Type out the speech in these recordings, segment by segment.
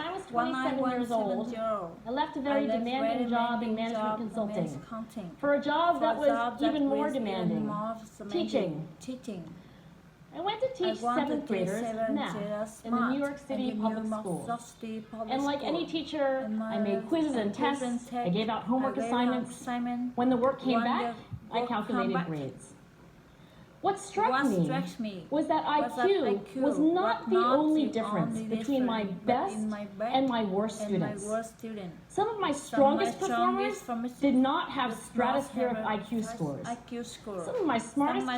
When I was 27 years old, I left a very demanding job in management consulting for a job that was even more demanding, teaching. I went to teach seventh graders math in the New York City public schools. And like any teacher, I made quizzes and tests, I gave out homework assignments. When the work came back, I calculated grades. What struck me was that IQ was not the only difference between my best and my worst students. Some of my strongest performers did not have stratospheric IQ scores. Some of my smartest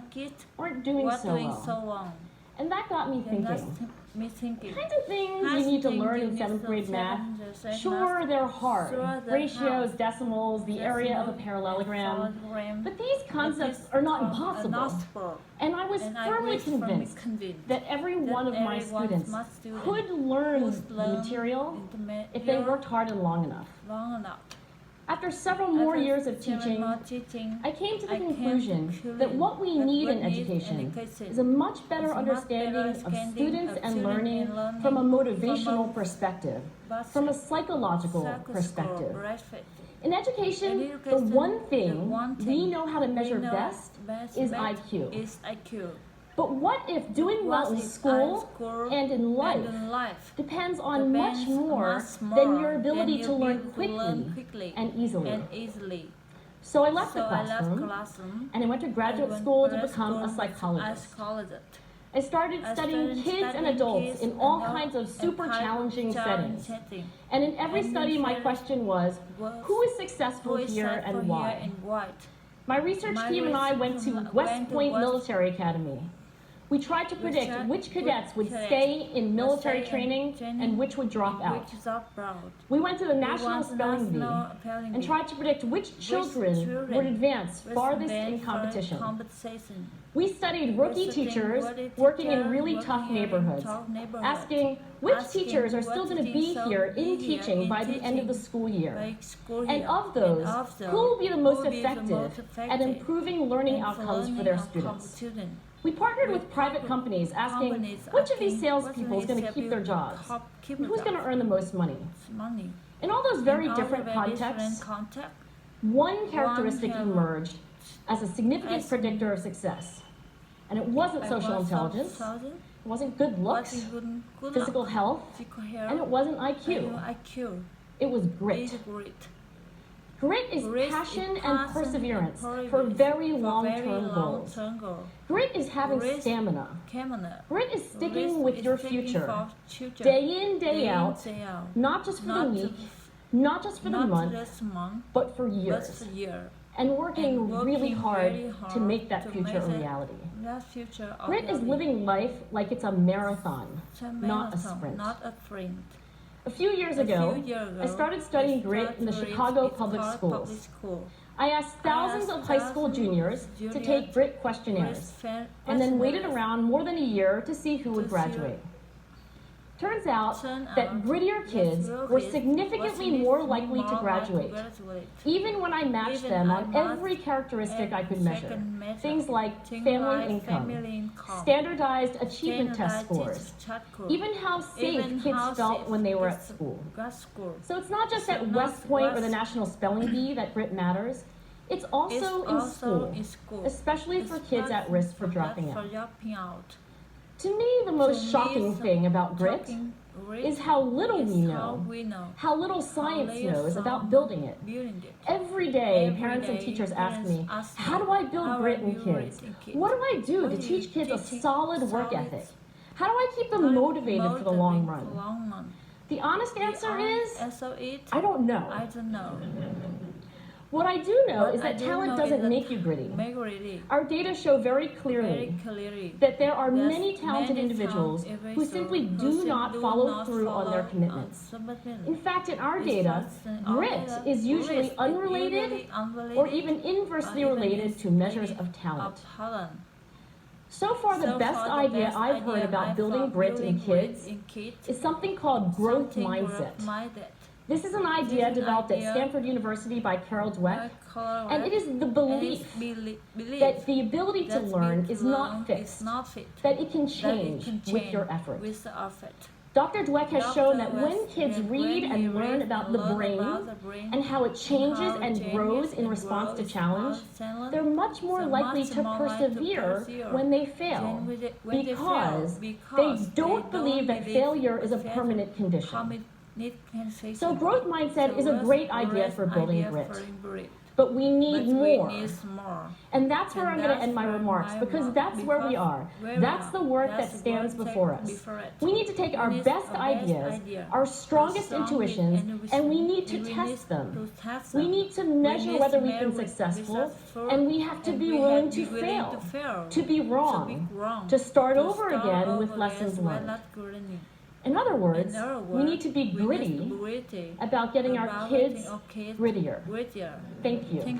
kids weren't doing so well. And that got me thinking. The kinds of things you need to learn in 7th grade math, sure, they're hard. Ratios, decimals, the area of a parallelogram. But these concepts are not impossible. And I was firmly convinced that every one of my students could learn the material if they worked hard and long enough. After several more years of teaching, I came to the conclusion that what we need in education is a much better understanding of students and learning from a motivational perspective, from a psychological perspective. In education, the one thing we know how to measure best is IQ. But what if doing well in school and in life depends on much more than your ability to learn quickly and easily? So I left the classroom and I went to graduate school to become a psychologist. I started studying kids and adults in all kinds of super challenging settings. And in every study, my question was, who is successful here and why? My research team and I went to West Point Military Academy. We tried to predict which cadets would stay in military training and which would drop out. We went to the National Spelling Bee and tried to predict which children would advance farthest in competition. We studied rookie teachers working in really tough neighborhoods, asking which teachers are still going to be here in teaching by the end of the school year. And of those, who will be the most effective at improving learning outcomes for their students? We partnered with private companies asking which of these salespeople is going to keep their jobs, and who's going to earn the most money. In all those very different contexts, one characteristic emerged as a significant predictor of success. And it wasn't social intelligence, it wasn't good looks, physical health, and it wasn't IQ. It was grit. Grit is passion and perseverance for very long-term goals. Grit is having stamina. Grit is sticking with your future, day in, day out, not just for the week, not just for the month, but for years. And working really hard to make that future a reality. Grit is living life like it's a marathon, not a sprint. A few years ago, I started studying grit in the Chicago public schools. I asked thousands of high school juniors to take grit questionnaires, and then waited around more than a year to see who would graduate. Turns out that grittier kids were significantly more likely to graduate, even when I matched them on every characteristic I could measure. Things like family income, standardized achievement test scores, even how safe kids felt when they were at school. So it's not just at West Point or the National Spelling Bee that grit matters, it's also in school, especially for kids at risk for dropping out. To me, the most shocking thing about grit is how little we know, how little science knows about building it. Every day, parents and teachers ask me, how do I build grit in kids? What do I do to teach kids a solid work ethic? How do I keep them motivated for the long run? The honest answer is, I don't know. What I do know is that talent doesn't make you gritty. Our data show very clearly that there are many talented individuals who simply do not follow through on their commitments. In fact, in our data, grit is usually unrelated or even inversely related to measures of talent. So far, the best idea I've heard about building grit in kids is something called growth mindset. This is an idea developed at Stanford University by Carol Dweck, and it is the belief that the ability to learn is not fixed, that it can change with your effort. Dr. Dweck has shown that when kids read and learn about the brain and how it changes and grows in response to challenge, they're much more likely to persevere when they fail because they don't believe that failure is a permanent condition. So growth mindset is a great idea for building grit. But we need more. And that's where I'm going to end my remarks, because that's where we are. That's the work that stands before us. We need to take our best ideas, our strongest intuitions, and we need to test them. We need to measure whether we've been successful, and we have to be willing to fail, to be wrong, to start over again with lessons learned. In other words, we need to be gritty about getting our kids grittier. Thank you.